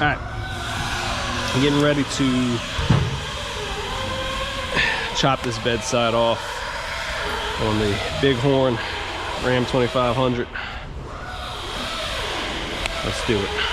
Alright, I'm getting ready to chop this bedside off on the Bighorn Ram 2500. Let's do it.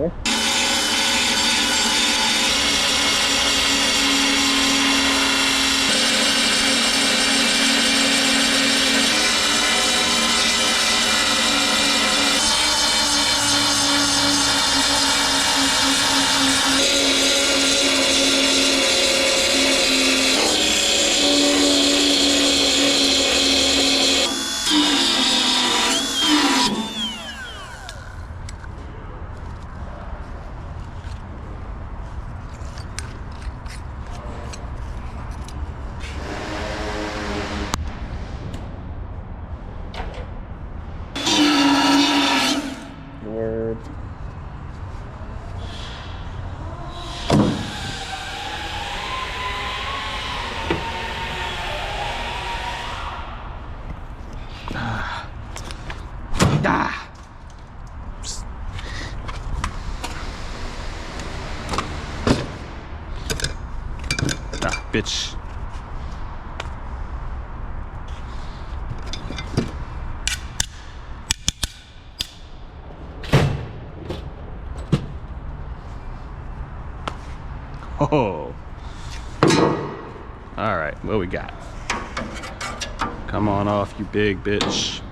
there. bitch. Oh. All right, what we got? Come on off, you big bitch.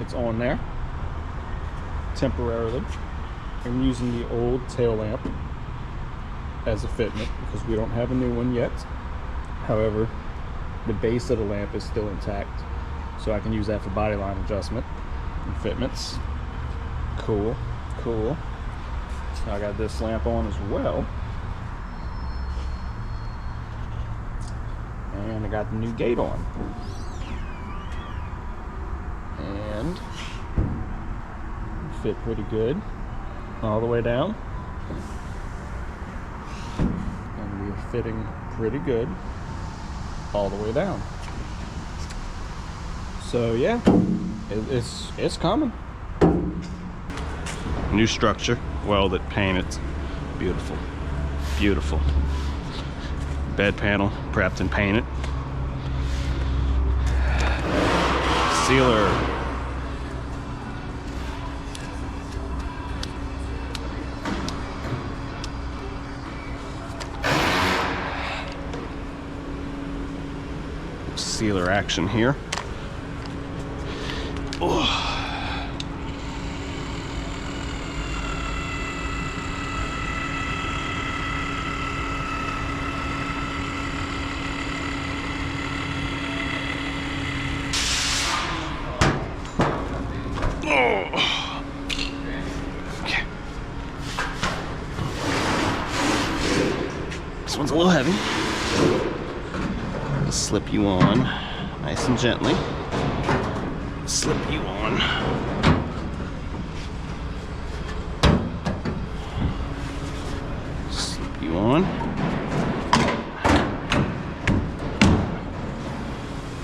It's on there temporarily. I'm using the old tail lamp as a fitment because we don't have a new one yet. However, the base of the lamp is still intact, so I can use that for body line adjustment and fitments. Cool, cool. I got this lamp on as well, and I got the new gate on, and fit pretty good all the way down, and we're fitting pretty good all the way down. So yeah, it's coming. New structure, welded, painted, beautiful, beautiful. Bed panel prepped and painted. Sealer. Sealer action here. Oh. Okay. This one's a little heavy. Slip you on nice and gently. Slip you on. Slip you on.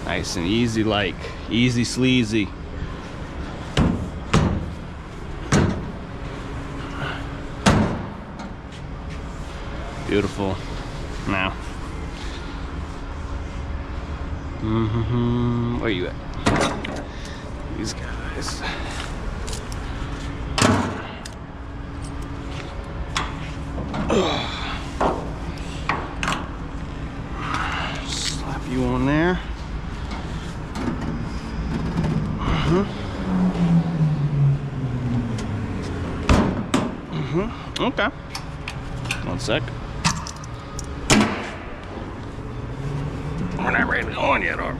Nice and easy, like easy sleazy. Beautiful. Now. Where you at? These guys. Slap you on there. Okay. One sec. We're not ready to go on yet, are we?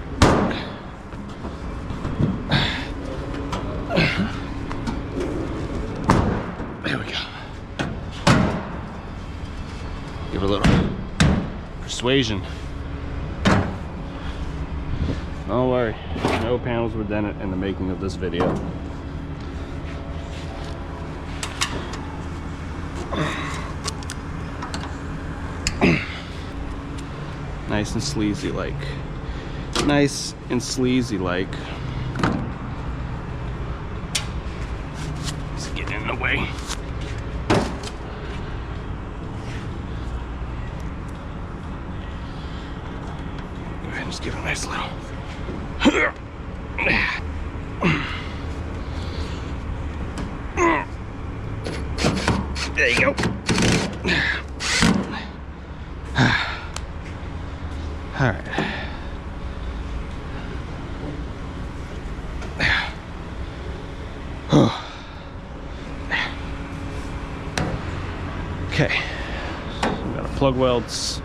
There we go. Give it a little persuasion. Don't worry, no panels were dented in the making of this video. Nice and sleazy like. Nice and sleazy like. It's getting in the way. Go ahead and just give it a nice little. There you go. All right. Okay. So we got our plug welds,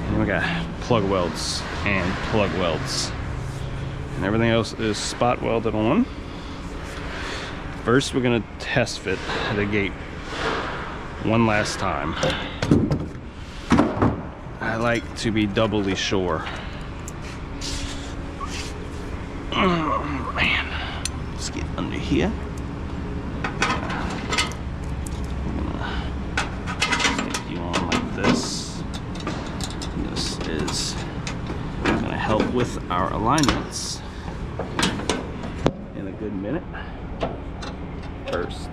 and we got plug welds and plug welds, and everything else is spot welded on. First, we're gonna test fit the gate one last time. I like to be doubly sure. Oh man, let's get under here. I'm gonna stick you on like this. This is gonna help with our alignments in a good minute. First.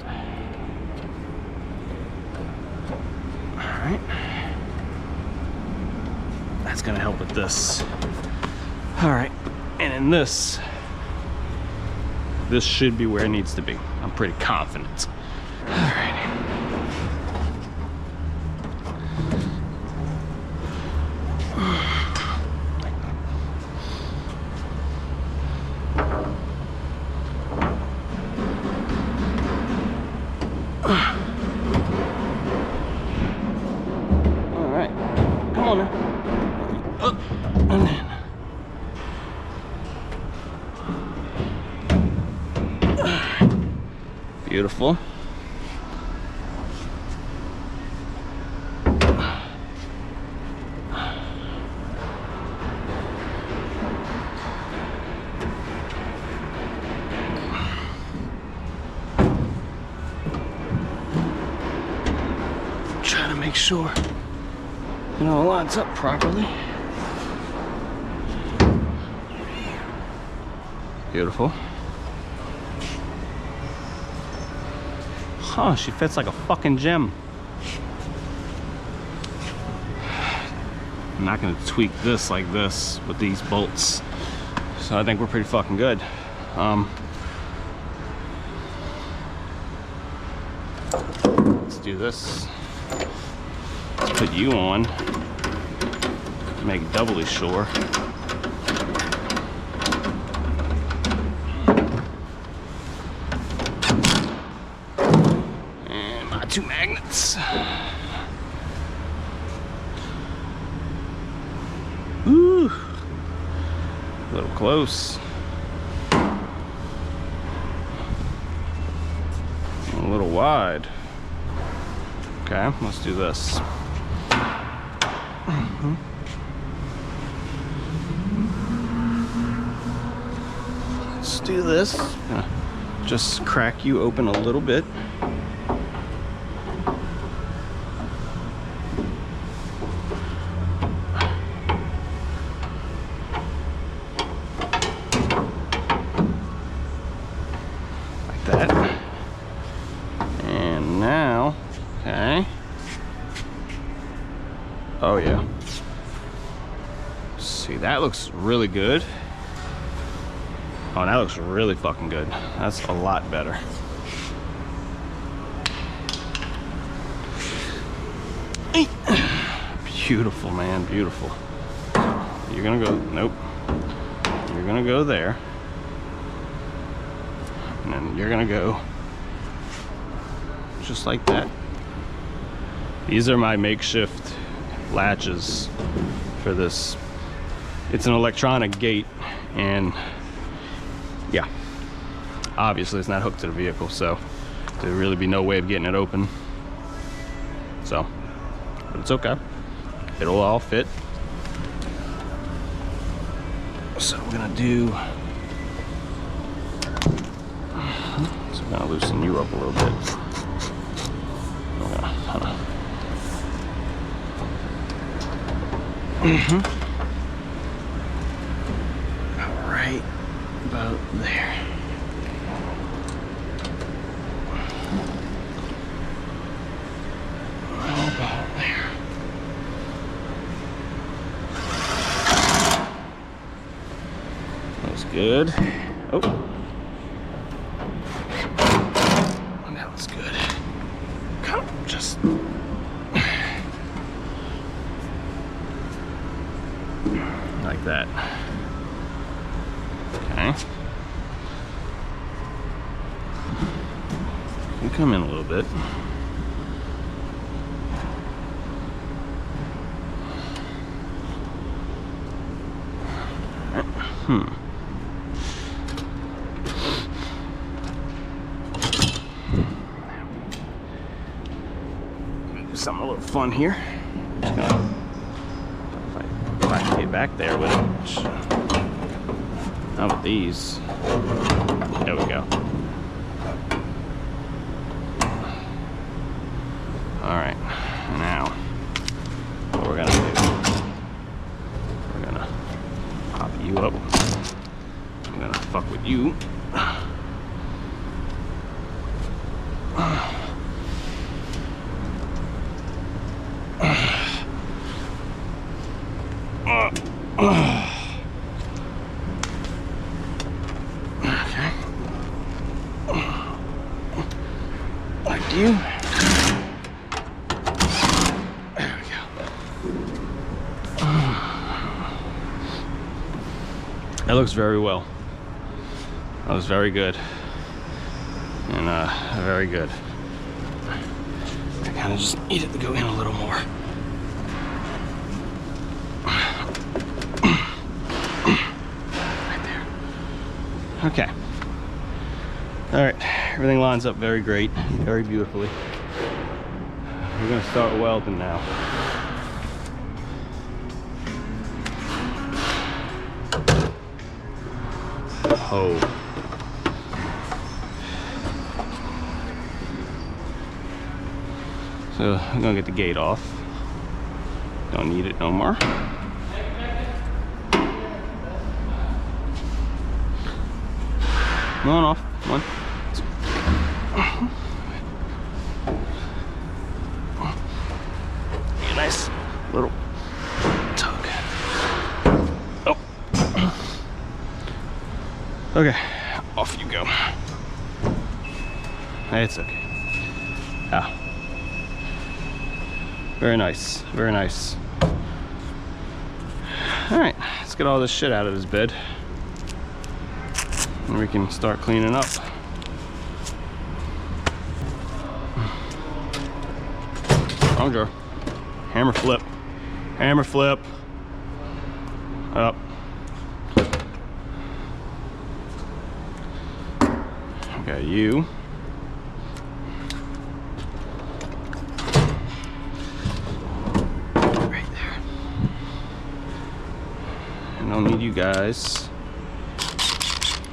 Alright. That's gonna help with this. Alright, and in this should be where it needs to be. I'm pretty confident. Alright. Alright, come on now. Up and then. Beautiful. Try to make sure it all lines up properly. Beautiful. Huh, she fits like a fucking gem. I'm not gonna tweak this like this with these bolts. So I think we're pretty fucking good. Let's do this. Let's put you on. Make doubly sure. And my two magnets. Ooh, a little close. A little wide. Okay, let's do this. Let's do this. Gonna just crack you open a little bit. Like that. And now, okay. Oh yeah. See, that looks really good. Oh, that looks really fucking good. That's a lot better. Beautiful, man, beautiful. You're gonna go, nope. You're gonna go there. And then you're gonna go just like that. These are my makeshift latches for this. It's an electronic gate, and yeah, obviously it's not hooked to the vehicle, so there'd really be no way of getting it open. So, but it's okay. It'll all fit. So we're gonna do, so we're gonna loosen you up a little bit. All right, about there. About there. That's good. Oh. That was good. Come on, just. Like that. Okay. You come in a little bit. Do something a little fun here. Just gonna, if I can get back there with it. Not with these. There we go. All right. Now, what we're gonna do? We're gonna pop you up. I'm gonna fuck with you. Okay. Like you. There we go. That looks very well. That was very good. And very good. I kind of just need it to go in a little more. Right there. Okay. All right, everything lines up very great, very beautifully. We're gonna start welding now. Oh. So I'm gonna get the gate off. Don't need it no more. One off. One. A nice little tug. Oh. Okay. Off you go. It's okay. Ah. Very nice, very nice. All right, let's get all this shit out of this bed. And we can start cleaning up. Oh, Joe. Hammer flip. Hammer flip. Up. Okay, you. Right there. I don't need you guys.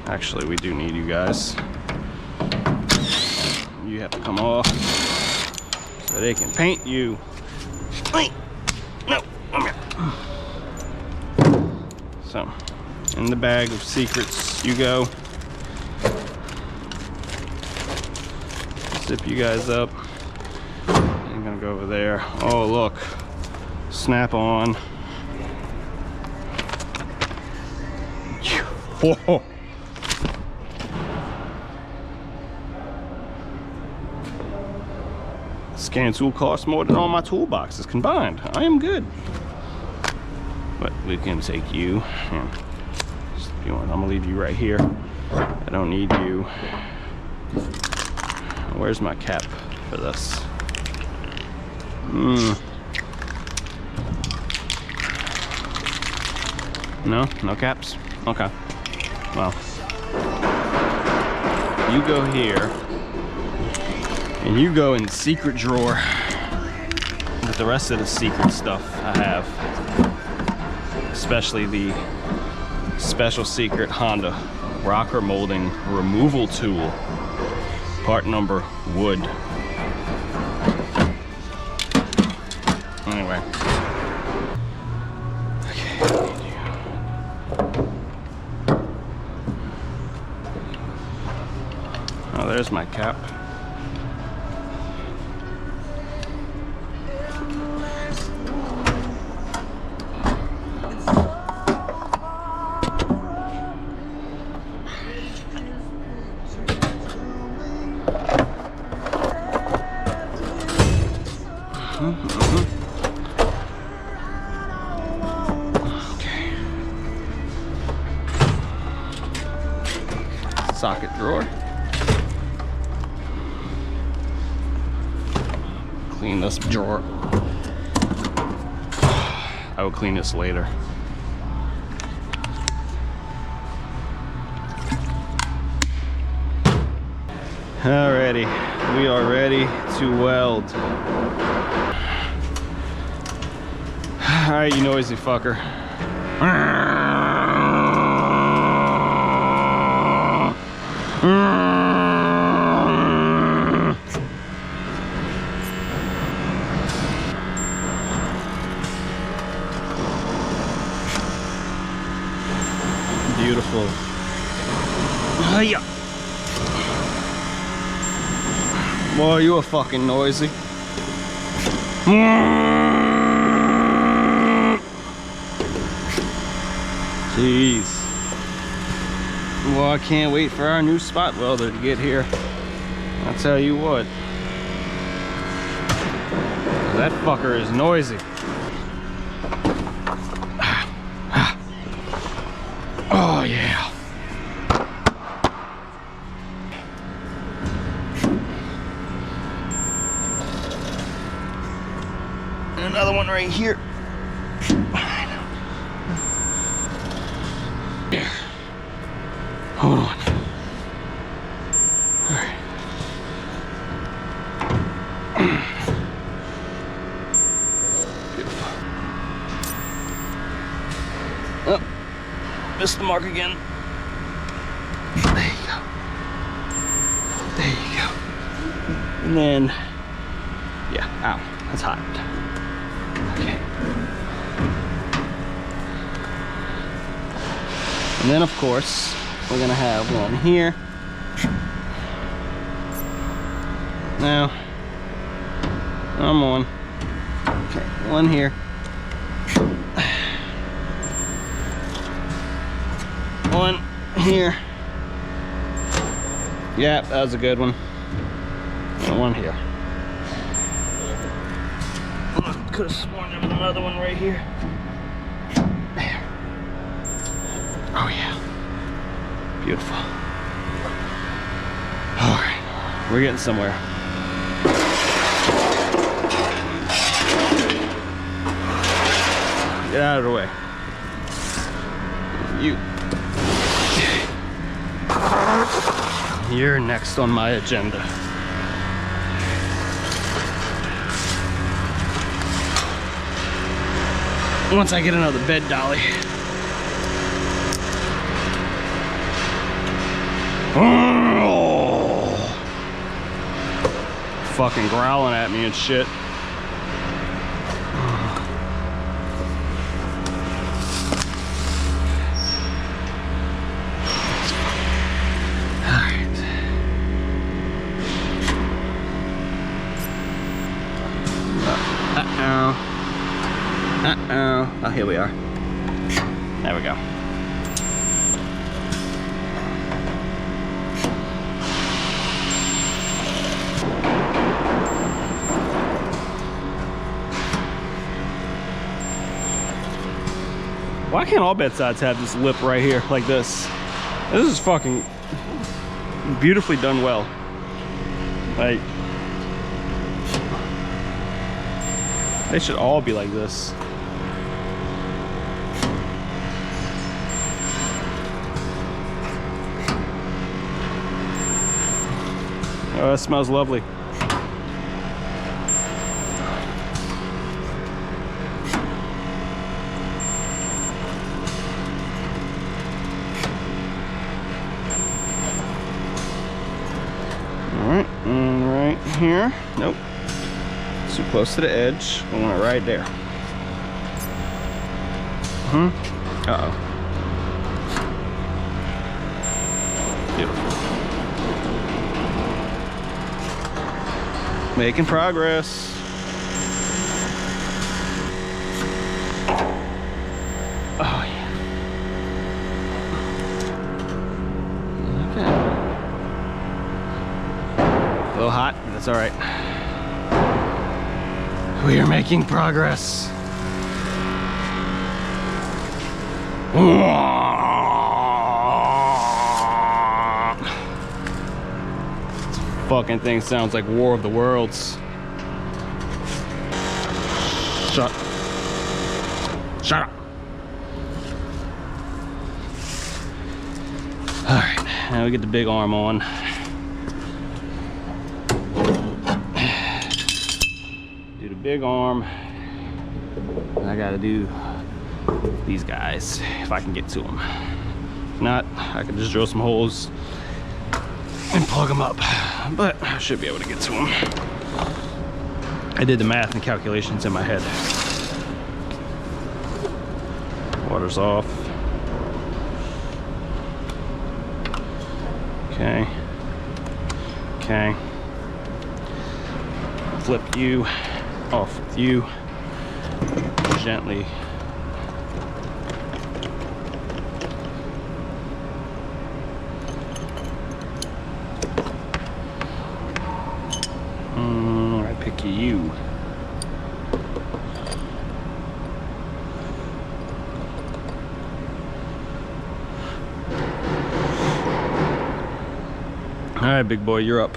Actually, we do need you guys. You have to come off so they can paint you. Wait. No, come here. So, in the bag of secrets you go. Zip you guys up. I'm gonna go over there. Oh, look. Snap on. Whoa. Scan tool costs more than all my toolboxes combined. I am good. But we can take you and if you want, I'm gonna leave you right here. I don't need you. Where's my cap for this? No? No caps? Okay. Well, you go here. And you go in the secret drawer with the rest of the secret stuff I have. Especially the special secret Honda rocker molding removal tool. Part number wood. Anyway. Oh, there's my cap. Okay. Socket drawer. Clean this drawer. I will clean this later. Alrighty, we are ready to weld. Alright, you noisy fucker. Beautiful. Hiya. Boy, you are fucking noisy. Jeez. Well, I can't wait for our new spot welder to get here. I'll tell you what. That fucker is noisy. Oh yeah. And another one right here. Hold on. All right. Beautiful. Oh, missed the mark again. There you go. There you go. And then, yeah, ow, that's hot. Okay. And then, of course, we're gonna have one here. Now, I'm on. Okay, one here. One here. Yeah, that was a good one. And one here. Could have sworn there was another one right here. There. Oh yeah. Beautiful. All right, we're getting somewhere. Get out of the way. You're next on my agenda. Once I get another bed dolly. Oh, fucking growling at me and shit. Oh, here we are. There we go. Why can't all bedsides have this lip right here like this? This is fucking beautifully done well. Like, they should all be like this. Oh, that smells lovely. All here. Nope. Too close to the edge. I want it right there. Uh-oh. Beautiful. Making progress. Oh yeah. Okay. A little hot, but that's all right. We are making progress. This fucking thing sounds like War of the Worlds. Shut up. All right, now we get the big arm on. Do the big arm. I gotta do these guys if I can get to them. If not, I can just drill some holes and plug them up, but I should be able to get to them. I did the math and calculations in my head. Water's off. Okay. Okay. Flip you off with you. Gently. I pick you. All right, big boy, you're up.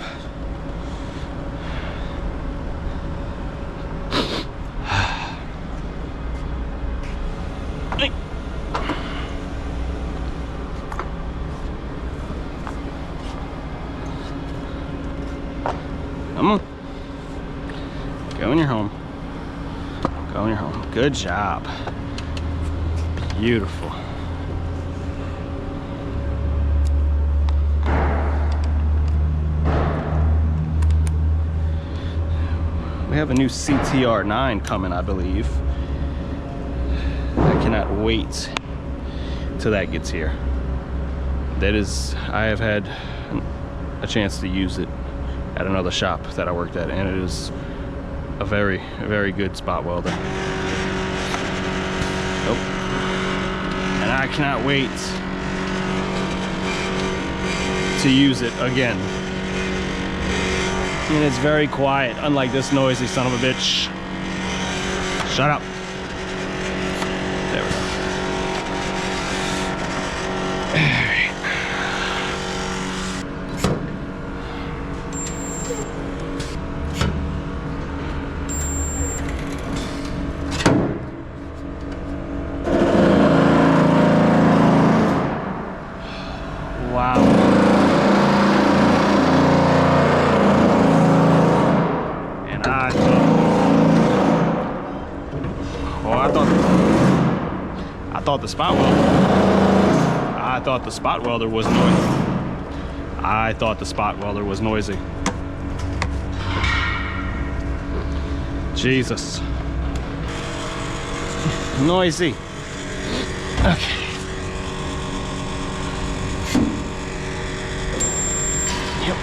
Come on. Go in your home. Go in your home. Good job. Beautiful. We have a new CTR9 coming, I believe. I cannot wait till that gets here. That is, I have had a chance to use it at another shop that I worked at, and it is a very, very good spot welder. Nope. And I cannot wait to use it again. And it's very quiet, unlike this noisy son of a bitch. Shut up. There we go. Wow. And I thought the spot welder. I thought the spot welder was noisy. I thought the spot welder was noisy. Jesus. Noisy. Okay. Yep.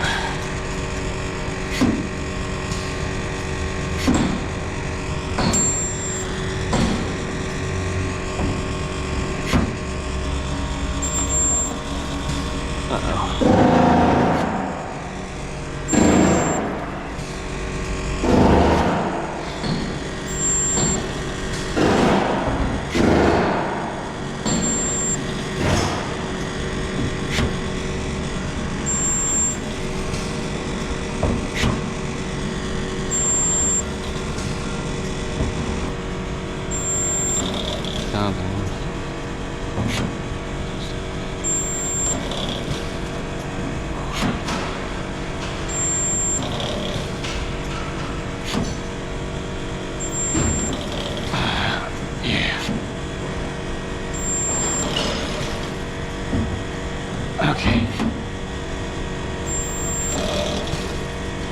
Okay.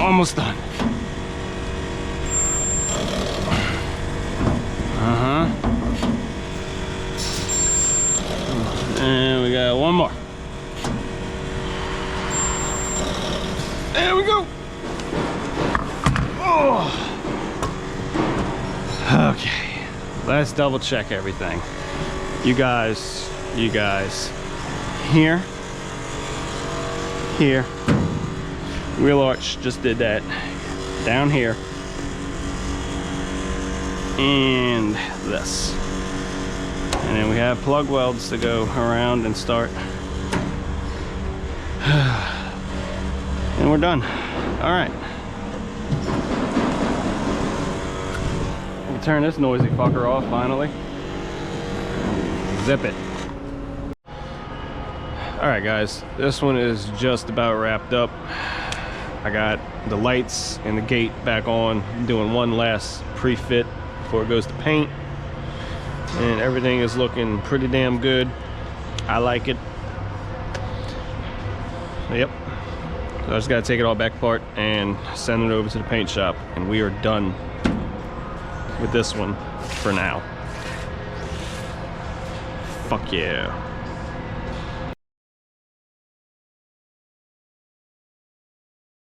Almost done. we got one more. There we go. Oh. Okay, let's double check everything. You guys, here, wheel arch just did that. Down here, and this. And then we have plug welds to go around and start. And we're done. All right. We'll turn this noisy fucker off finally. Zip it. All right, guys, this one is just about wrapped up. I got the lights and the gate back on. I'm doing one last pre-fit before it goes to paint. And everything is looking pretty damn good. I like it. Yep. So I just gotta take it all back apart and send it over to the paint shop, and we are done with this one for now. Fuck yeah.